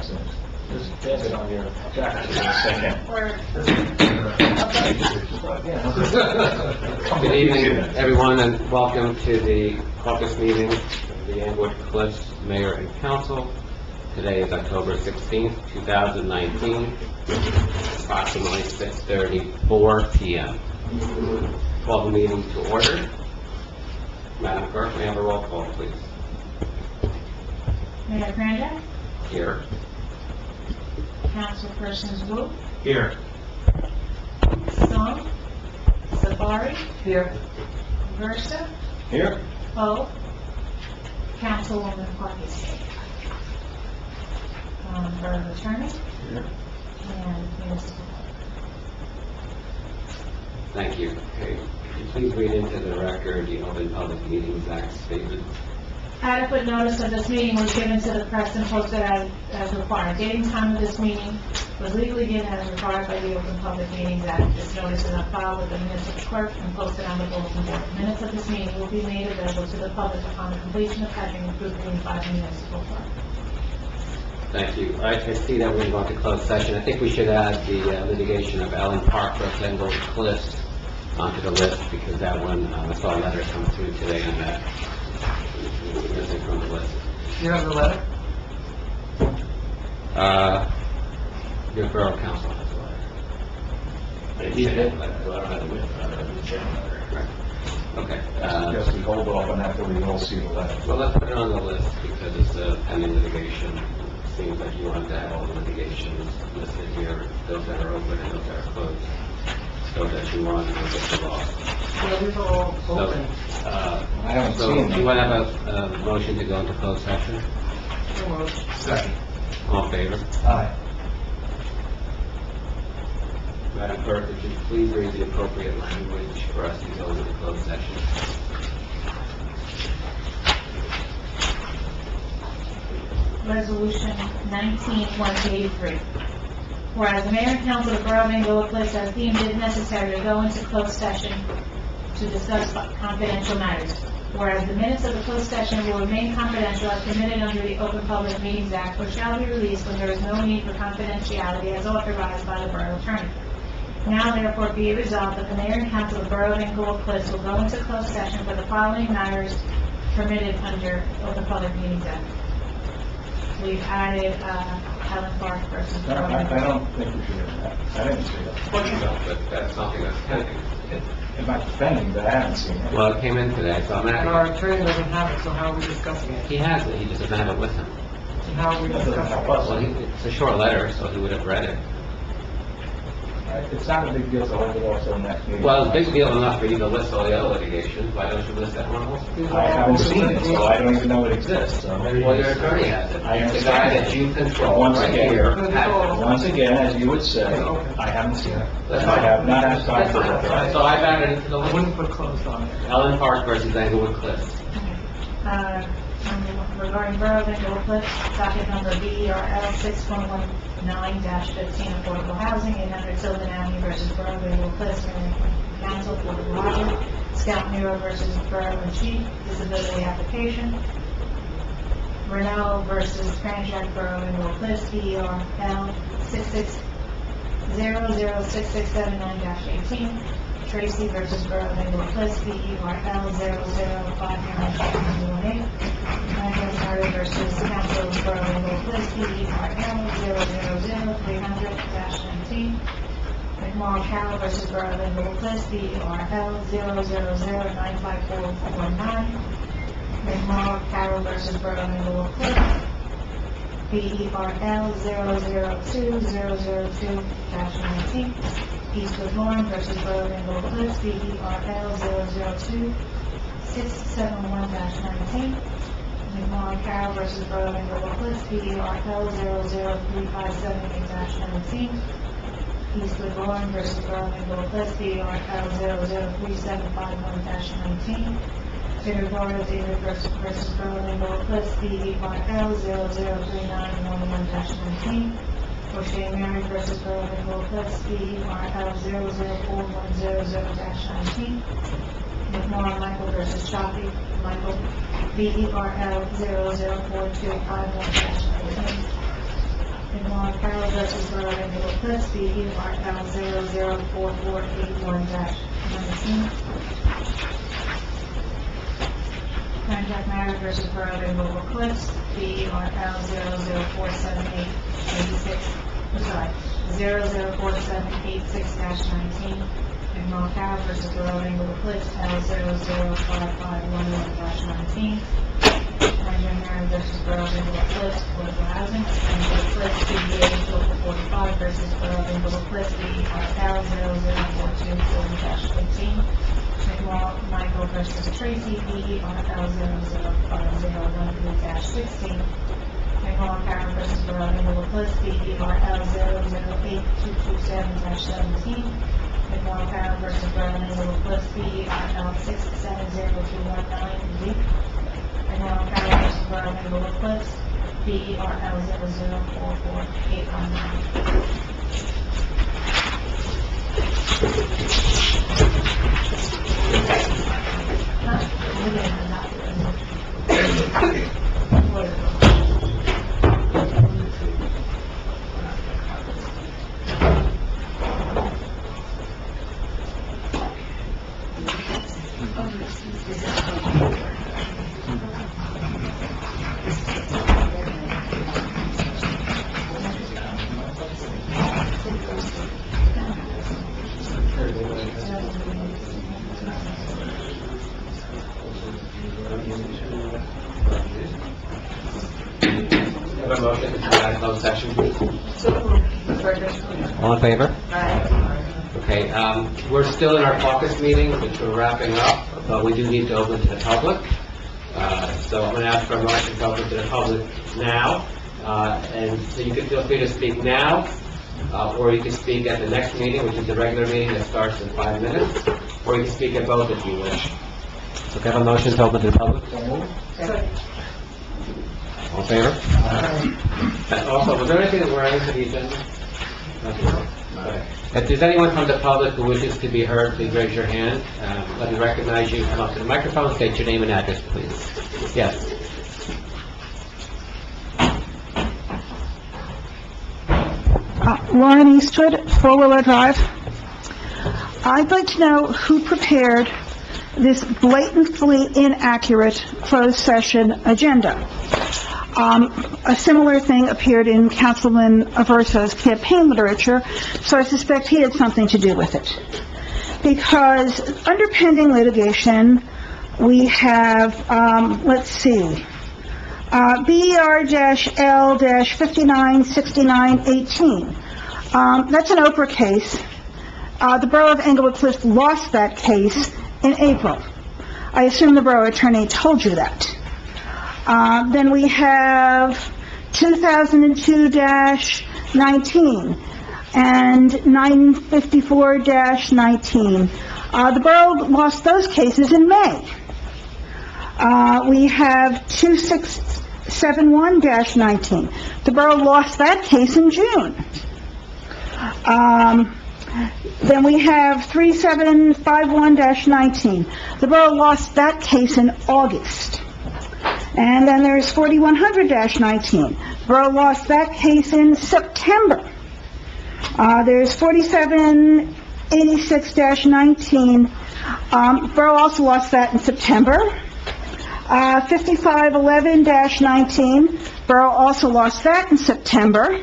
Jackson. Just pass it on your jacket in a second. Good evening, everyone, and welcome to the Caucus Meeting of the Englewood Cliffs Mayor and Council. Today is October 16th, 2019, approximately 6:34 p.m. Call the meeting to order. Madam Clerk, may I have a roll call, please? Mayor Pranjak, Here. Councilpersons Wu, Here. Song, Sabari, Here. Versa, Here. Poe, Councilwoman Caucus, Borough Attorney, Here. and Municipal. Thank you. Okay. Could you please read into the record the Open Public Meetings Act statement? Adequate notice of this meeting was given to the press and posted as required. Date and time of this meeting was legally given as required by the Open Public Meetings Act. This notice is on file with the municipal clerk and posted on the bulletin board. Minutes of this meeting will be made available to the public upon the completion of typing and proofreading by the municipal clerk. Thank you. I see that we're going to close session. I think we should add the litigation of Ellen Park versus Englewood Cliffs onto the list, because that one, I saw a letter come through today on that. Missing from the list. You have the letter? Your borough council has a letter. He did. Okay. Guess we hold off on that till we all see the letter. Well, let's put it on the list because it's pending litigation. It seems like you want to have all the litigations listed here, those that are open and those that are closed, so that you want to get the law. Yeah, these are all open. I haven't So, seen do you want to have a motion to go into closed session? Second. All in favor? Aye. Madam Clerk, would you please read the appropriate language for us to go into closed session? Resolution 19-183. Whereas the mayor and council of the Borough of Englewood Cliffs have deemed it necessary to go into closed session to discuss confidential matters. Whereas the minutes of the closed session will remain confidential as permitted under the Open Public Meetings Act, or shall be released when there is no need for confidentiality as authorized by the borough attorney. Now therefore be it resolved that the mayor and council of the Borough of Englewood Cliffs will go into closed session for the following matters permitted under Open Public Meetings Act. We've added Ellen Park versus I Borough. don't think we should have that. I didn't see that. Of course you don't, but that's something that's pending. It might be pending, but I haven't seen it. Well, it came in today, so I'm And our asking. attorney doesn't have it, so how are we discussing it? He has it, he just doesn't have it with him. And how are we That doesn't discussing help it? us. Well, it's a short letter, so he would have read it. It's not a big deal to hold it off till next meeting. Well, it's a big deal enough for you to list all the other litigations. Why don't you list that one also? I haven't seen it, so I don't even know it exists, so. Well, your attorney has it. I The guy understand. that you control Once right again, here has it. Once again, as you would say, I haven't seen it. That's I fine. have not had time to look That's fine. at So it. I've added it to the I list. wouldn't put closed on there. Ellen Park versus Englewood Cliffs. Regarding Borough of Englewood Cliffs, docket number BERL 6.19-15, affordable housing, 800 Sylvan Avenue versus Borough of Englewood Cliffs, Mayor and Council, Fort Roger, Scout Nero versus Borough and Chief, disability application. Renell versus Franchise Borough of Englewood Cliffs, BERL 6600667-18. Tracy versus Borough of Englewood Cliffs, BERL 00518. Murray versus Council of Borough of Englewood Cliffs, BERL 000-300-19. McMorro Carroll versus Borough of Englewood Cliffs, BERL 000-95449. McMorro Carroll versus Borough of Englewood Cliffs, BERL 002-002-19. Eastwood Lawn versus Borough of Englewood Cliffs, BERL 002-671-19. McMorro Carroll versus Borough of Englewood Cliffs, BERL 00357-19. Eastwood Lawn versus Borough of Englewood Cliffs, BERL 0033751-19. Gregorio David versus Borough of Englewood Cliffs, BERL 00391-19. O'Shea Mary versus Borough of Englewood Cliffs, BERL 0044100-19. McMorro Michael versus Choppy Michael, BERL 00425-19. versus Borough of Englewood Cliffs, BERL 004481-19. Contract matter versus Borough of Englewood Cliffs, BERL 004786-19. Ignore Cow versus Borough of Englewood Cliffs, L 005511-19. Contract matter versus Borough of Englewood Cliffs, Affordable Housing, Englewood Cliffs, BEA Local 45 versus Borough of Englewood Cliffs, BERL 004240-18. Michael versus Tracy, BERL 005013-16. McMullen Karen versus Borough of Englewood Cliffs, BERL 008227-17. McMullen Karen versus Borough of Englewood Cliffs, BERL 670219-Z. McMullen Karen versus Borough of Englewood Cliffs, BERL 004489. Have a motion to come out of closed session, please. All in favor? Okay, we're still in our caucus meeting, which we're wrapping up, but we do need to open to the public. So I'm going to ask for a motion to open to the public now. And so you can feel free to speak now, or you can speak at the next meeting, which is the regular meeting that starts in 5 minutes, or you can speak at both if you wish. So can I have a motion to open to the public? All in favor? And also, was there anything that we're adding to the agenda? Okay. If there's anyone from the public who wishes to be heard, please raise your hand. Let me recognize you. Come up to the microphone, state your name and address, please. Yes. Lauren Eastwood, Four Willow Drive. I'd like to know who prepared this blatantly inaccurate closed session agenda. A similar thing appeared in Councilman Averso's campaign literature, so I suspect he had something to do with it. Because under pending litigation, we have, let's see, BER-L-596918. That's an Oprah case. The Borough of Englewood Cliffs lost that case in April. I assume the borough attorney told you that. Then we have 2002-19 and 954-19. The borough lost those cases in May. We have 2671-19. The borough lost that case in June. Then we have 3751-19. The borough lost that case in August. And then there's 4100-19. The borough lost that case in September. There's 4786-19. Borough also lost that in September. 5511-19. Borough also lost that in September.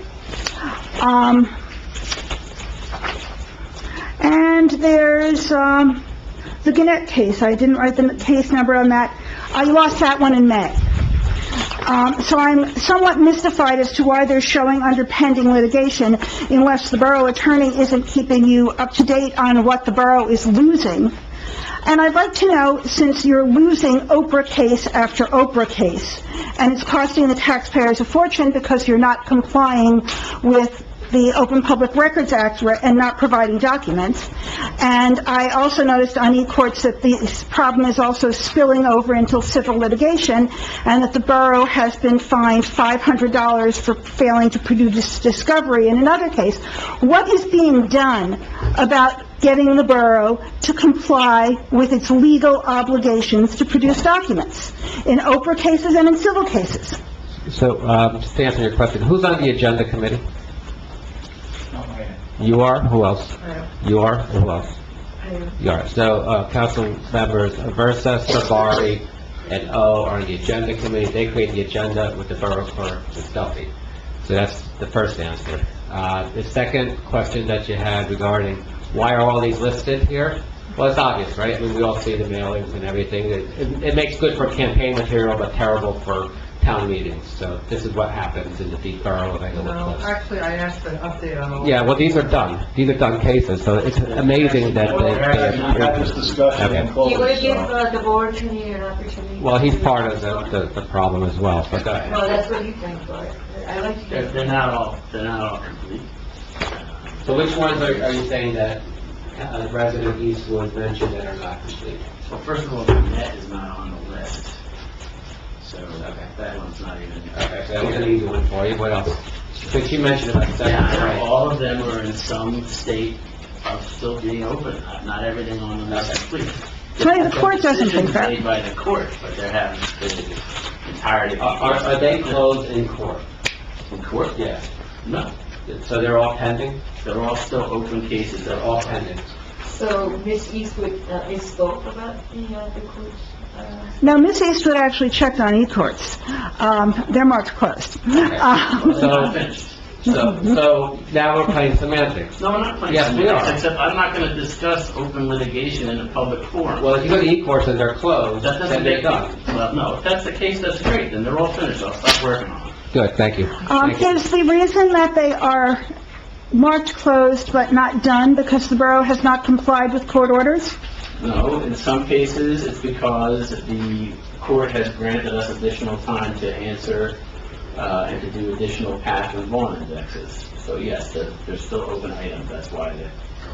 And there's the Gannett case. I didn't write the case number on that. I lost that one in May. So I'm somewhat mystified as to why they're showing under pending litigation unless the borough attorney isn't keeping you up to date on what the borough is losing. And I'd like to know, since you're losing Oprah case after Oprah case, and it's costing the taxpayers a fortune because you're not complying with the Open Public Records Act and not providing documents. And I also noticed on e-courts that this problem is also spilling over into civil litigation, and that the borough has been fined $500 for failing to produce discovery in another case. What is being done about getting the borough to comply with its legal obligations to produce documents in Oprah cases and in civil cases? So, just to answer your question, who's on the agenda committee? You are? Who else? I am. You are? Who else? I am. You are. So, council members Aversa, Sabari, and O are on the agenda committee. They create the agenda with the borough clerk, Ms. Duffy. So that's the first answer. The second question that you had regarding why are all these listed here? Well, it's obvious, right? I mean, we all see the mailings and everything. It makes good for campaign material, but terrible for town meetings. So this is what happens in the deep borough of Englewood No, Cliffs. actually, I asked for an update on all. Yeah, well, these are done. These are done cases, so it's amazing that We had this discussion in Okay. closed, You would give so- the board committee an opportunity. Well, he's part of the problem as well, but go ahead. Well, that's what you think, but I like to They're get... not all complete. So which ones are you saying that resident Eastwood mentioned that are not complete? Well, first of all, the net is not on the list. So that one's not even... Okay, so that was an easy one for you. What else? But you mentioned about seven, Yeah, right? all of them are in some state of still being open. Not everything on them is complete. So the court doesn't think Decisions that. made by the court, but there haven't been entirety. Are they closed in court? In court? Yeah. No. So they're all pending? They're all still open cases. They're all pending. So Ms. Eastwood spoke about the court? No, Ms. Eastwood actually checked on e-courts. They're marked closed. Well, they're not finished. So now we're playing semantics. No, we're not playing Yes, we semantics, are. except I'm not going to discuss open litigation in a public forum. Well, if you go to e-courts and they're closed, That then doesn't they're make done. Well, no, if that's the case, that's great, then they're all finished, I'll stop working on them. Good, thank you. Thank you. Is the reason that they are marked closed but not done because the borough has not complied with court orders? No, in some cases, it's because the court has granted us additional time to answer, and to do additional path and bond indexes. So yes, they're still open items, that's why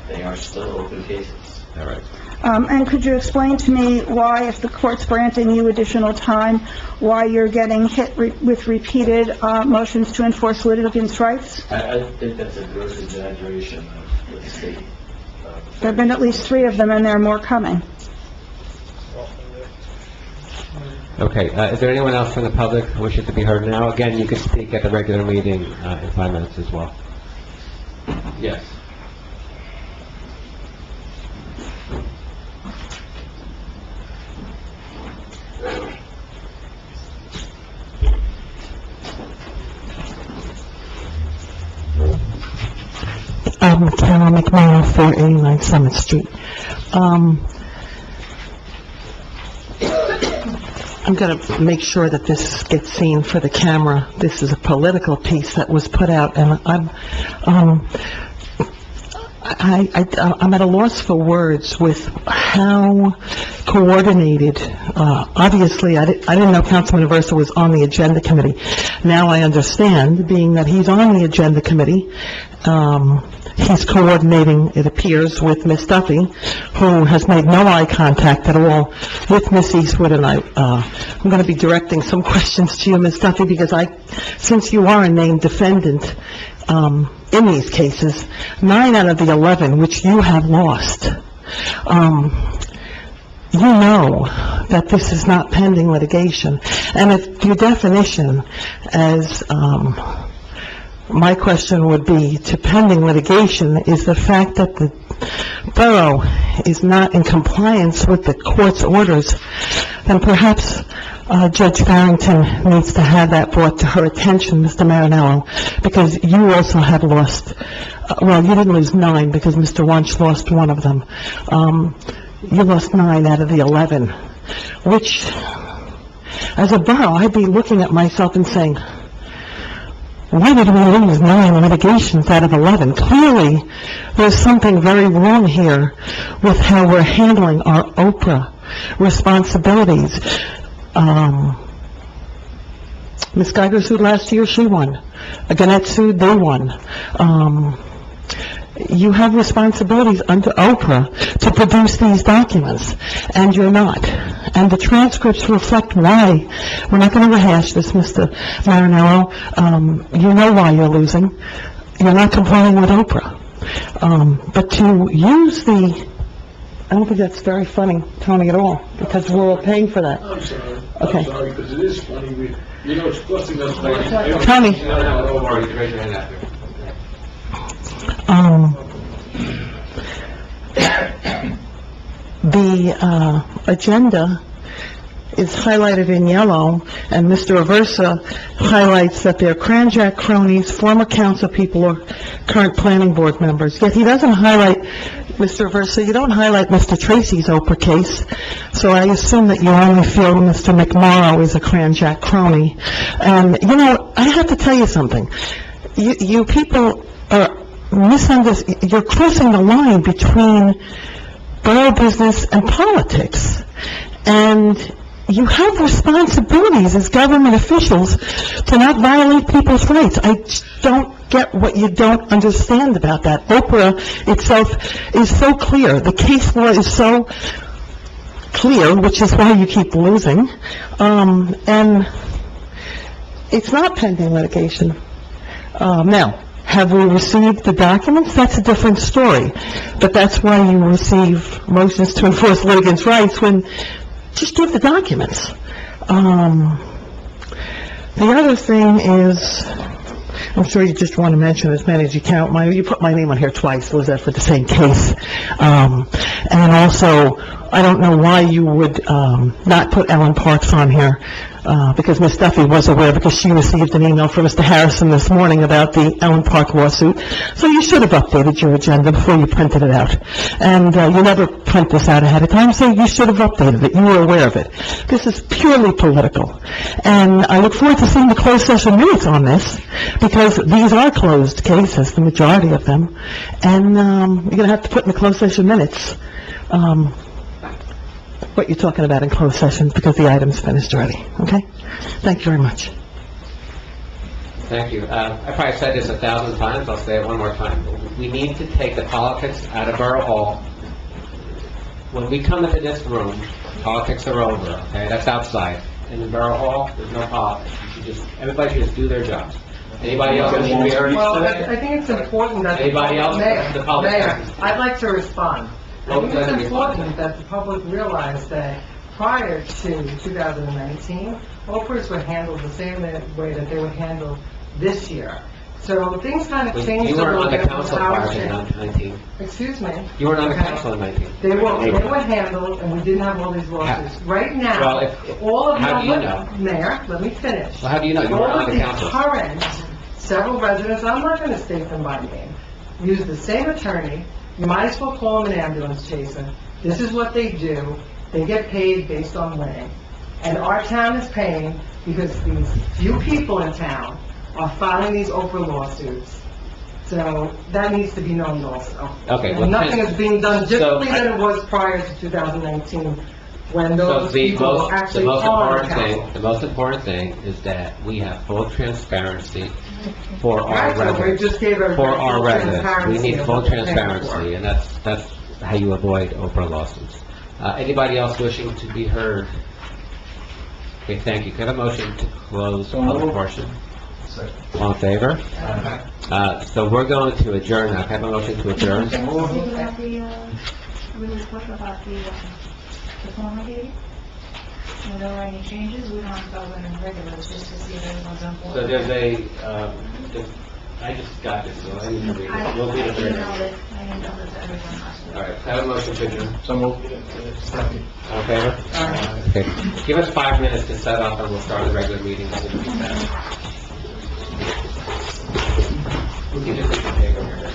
they are still open cases. All right. And could you explain to me why, if the court's granting you additional time, why you're getting hit with repeated motions to enforce litigants' rights? I think that's a gross exaggeration of the state. There have been at least 3 of them, and there are more coming. Okay, is there anyone else from the public who wishes to be heard now? Again, you can speak at the regular meeting in 5 minutes as well. Yes. Carol McMahon, 489 Summit Street. I'm going to make sure that this gets seen for the camera. This is a political piece that was put out, and I'm at a loss for words with how coordinated, obviously, I didn't know Councilman Aversa was on the agenda committee. Now I understand, being that he's on the agenda committee, he's coordinating, it appears, with Ms. Duffy, who has made no eye contact at all with Ms. Eastwood, and I'm going to be directing some questions to you, Ms. Duffy, because since you are a named defendant, in these cases, 9 out of the 11 which you have lost, you know that this is not pending litigation. And if your definition, as my question would be, to pending litigation is the fact that the borough is not in compliance with the court's orders, then perhaps Judge Farrington needs to have that brought to her attention, Mr. Marinello, because you also have lost, well, you didn't lose 9 because Mr. Wunsch lost one of them. You lost 9 out of the 11, which, as a borough, I'd be looking at myself and saying, why did we lose 9 litigations out of 11? Clearly, there's something very wrong here with how we're handling our Oprah responsibilities. Ms. Geiger sued last year, she won. Gannett sued, they won. You have responsibilities under Oprah to produce these documents, and you're not. And the transcripts reflect why. We're not going to rehash this, Mr. Marinello. You know why you're losing. You're not complying with Oprah. But to use I don't think that's very funny, Tony, at all, because we're all paying for that. I'm sorry. Okay. I'm sorry, because it is funny. It's costing us money. Tony. No, don't worry, raise your hand after. the agenda is highlighted in yellow, and Mr. Aversa highlights that they're Cranjack cronies, former council people, or current planning board members. Yet he doesn't highlight, Mr. Aversa, you don't highlight Mr. Tracy's Oprah case, so I assume that you only feel Mr. McMorrow is a Cranjack crony. And, you know, I have to tell you something. You people are you're crossing the line between borough business and politics. And you have responsibilities as government officials to not violate people's rights. I don't get what you don't understand about that. Oprah itself is so clear. The case law is so clear, which is why you keep losing. And it's not pending litigation. Now, have we received the documents? That's a different story. But that's why you receive motions to enforce litigants' rights when just give the documents. The other thing is, I'm sure you just want to mention as many as you can. You put my name on here twice, was that for the same case? And also, I don't know why you would not put Ellen Parks on here, because Ms. Duffy was aware, because she received an email from Mr. Harrison this morning about the Ellen Park lawsuit. So you should have updated your agenda before you printed it out. And you never print this out ahead of time, so you should have updated it. You were aware of it. This is purely political. And I look forward to seeing the closed session minutes on this, because these are closed cases, the majority of them. And you're going to have to put in the closed session minutes what you're talking about in closed session, because the item's finished already, okay? Thank you very much. Thank you. I probably said this 1,000 times, I'll say it one more time. We need to take the politics out of Borough Hall. When we come into this room, politics are over, okay? That's outside. In the Borough Hall, there's no politics. Everybody should just do their jobs. Anybody else wish to be heard? Well, I think it's important that... Anybody else? The public. Mayor, I'd like to respond. I Well, think let it's me respond. important that the public realize that prior to 2019, Oprahs were handled the same way that they were handled this year. So things kind of changed You a weren't little on the bit. council prior to 19. Excuse me? You weren't on the Okay. council in 19. They were handled, and we didn't have all these lawsuits. Right now, Well, if- all of how do you them, know? Mayor, let me finish. Well, how do you know? You weren't All on of the the council. current, several residents, I'm not going to state them by name, use the same attorney. You might as well call them an ambulance chaser. This is what they do. They get paid based on winning. And our town is paying because these few people in town are filing these Oprah lawsuits. So that needs to be known also. Okay, And well, nothing is being done so differently than it was prior to 2019, when So those people were actually on the council. the most important thing is that we have full transparency for our Right, so we residents. just gave everybody For our full residents, we transparency need of full what they're paying transparency, and that's how you avoid Oprah lawsuits. Anybody else wishing to be heard? Okay, thank you. Can I have a motion to close the public portion? All in favor? So we're going to adjourn now. Can I have a motion to adjourn? Speak about really quick about the former meeting. If there are any changes, we don't have to go in regulars, just to see if everyone's on board. So there's I just got this, so I need to read it. We'll read it very I emailed it to everyone last week. All right, can I have a motion to adjourn? So moved. All in favor? Okay. Give us 5 minutes to set up, and we'll start the regular meeting as soon as we can. We can just take a break over here.